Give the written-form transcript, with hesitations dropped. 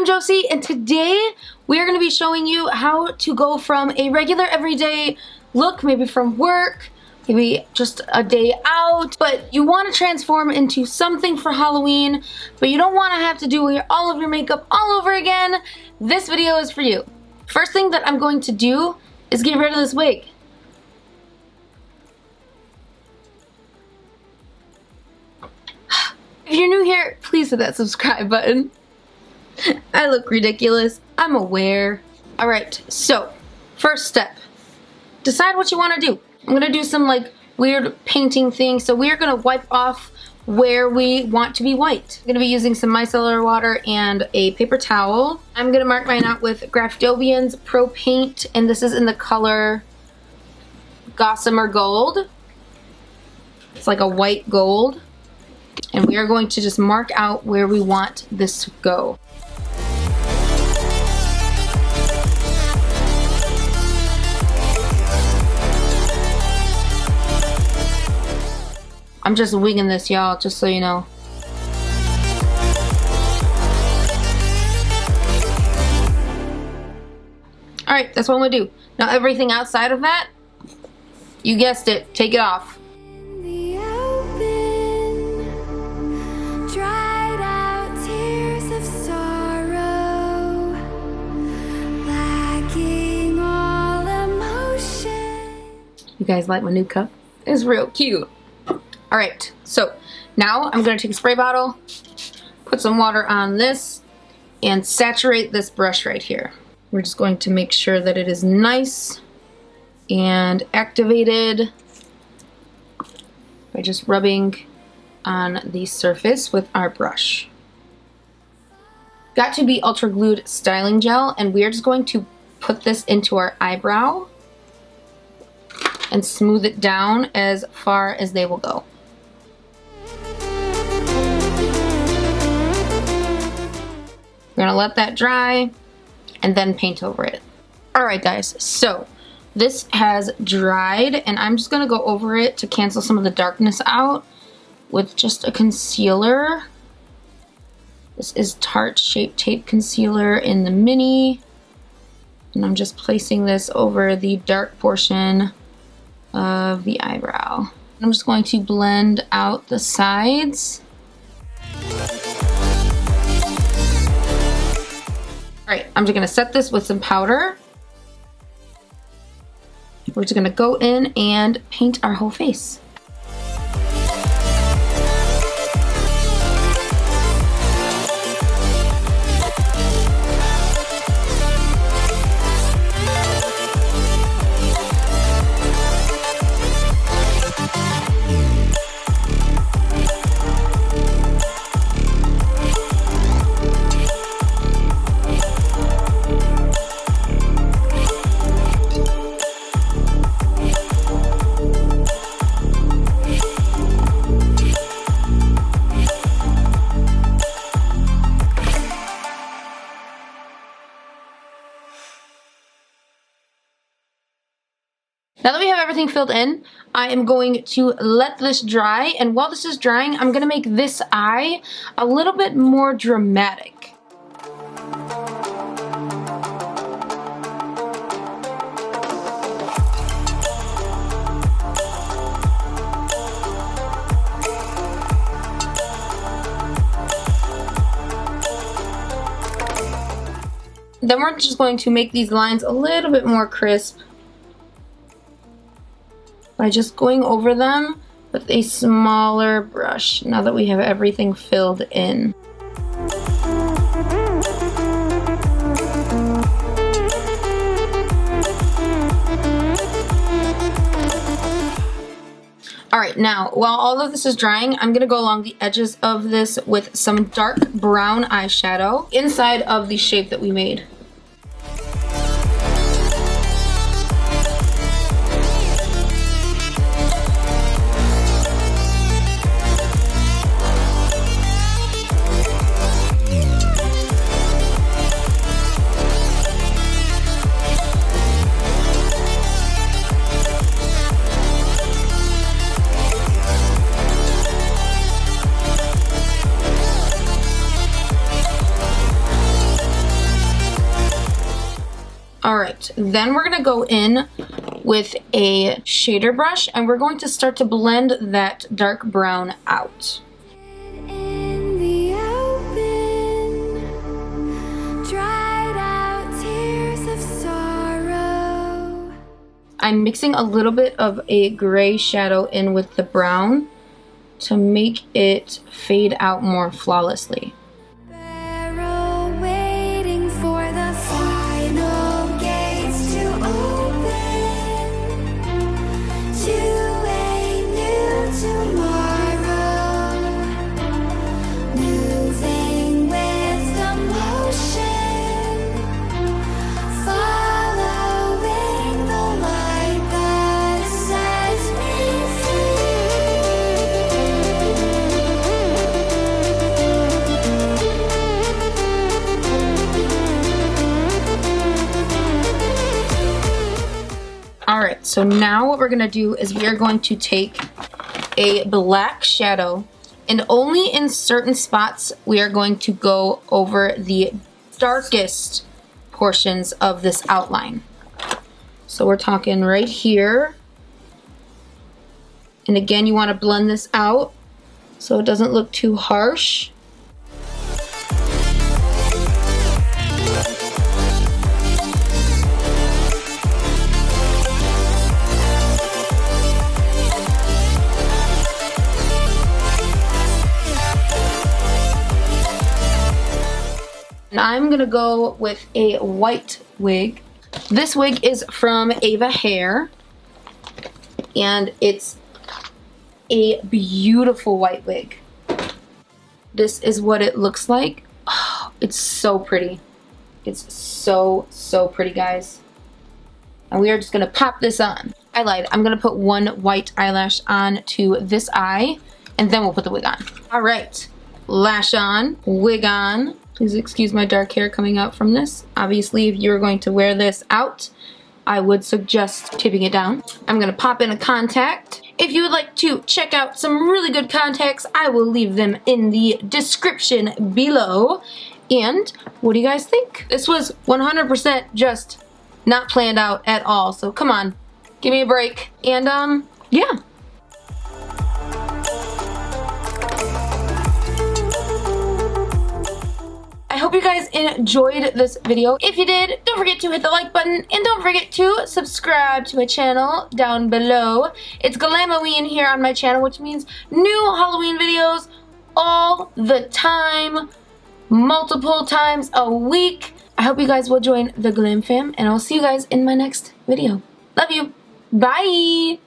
Josie, and today we are going to be showing you how to go from a regular everyday look, maybe from work, maybe just a day out, but you want to transform into something for Halloween, but you don't want to have to do all of your makeup all over again. This video is for you. First thing that I'm going to do is get rid of this wig. If you're new here, please hit that subscribe button. I look ridiculous, I'm aware. Alright, so first step, decide what you want to do. I'm going to do some like weird painting thing, so we're going to wipe off where we want to be white. I'm going to be using some micellar water and a paper towel. I'm going to mark mine out with Grafdobian's Pro Paint, and this is in the color Gossamer Gold. It's like a white gold. And we are going to just mark out where we want this to go. I'm just winging this, y'all, just so you know. Alright, that's what I'm gonna do. Now everything outside of that, you guessed it, take it off. You guys like my new cup? It's real cute. Alright, so now I'm going to take a spray bottle, put some water on this, and saturate this brush right here. We're just going to make sure that it is nice and activated by just rubbing on the surface with our brush. Got to be ultra glued styling gel, and we're just going to put this into our eyebrow and smooth it down as far as they will go. We're gonna let that dry and then paint over it. Alright guys, so this has dried, and I'm just gonna go over it to cancel some of the darkness out with just a concealer. This is Tarte Shape Tape Concealer in the mini, and I'm just placing this over the dark portion of the eyebrow. I'm just going to blend out the sides. Alright, I'm just going to set this with some powder. We're just going to go in and paint our whole face. Now that we have everything filled in, I am going to let this dry, and while this is drying, I'm going to make this eye a little bit more dramatic. Then we're just going to make these lines a little bit more crisp by just going over them with a smaller brush now that we have everything filled in. Alright, now while all of this is drying, I'm going to go along the edges of this with some dark brown eyeshadow inside of the shape that we made. right, then we're gonna go in with a shader brush and we're going to start to blend that dark brown out. In the open, dried out tears of sorrow. I'm mixing a little bit of a gray shadow in with the brown to make it fade out more flawlessly. Barrel waiting for the final gates to open to a new tomorrow. Moving with the motion, following the light that sets me Alright, so now what we're going to do is we are going to take a black shadow and only in certain spots we are going to go over the darkest portions of this outline. So we're talking right here. And again, you want to blend this out so it doesn't look too harsh. And I'm gonna go with a white wig. This wig is from Ava Hair, and it's a beautiful white wig. This is what it looks like. Oh, it's so pretty. It's so, so pretty, guys. And we are just gonna pop this on. I lied, I'm gonna put one white eyelash on to this eye, and then we'll put the wig on. All right, lash on, wig on. Please excuse my dark hair coming out from this. Obviously, if you're going to wear this out, I would suggest taping it down. I'm gonna pop in a contact. If you would like to check out some really good contacts, I will leave them in the description below. And what do you guys think? This was 100% just not planned out at all. So come on, give me a break. And yeah. I hope you guys enjoyed this video. If you did, don't forget to hit the like button and don't forget to subscribe to my channel down below. It's GLAMOWEEN here on my channel, which means new Halloween videos all the time, multiple times a week. I hope you guys will join the Glam Fam, and I'll see you guys in my next video. Love you. Bye.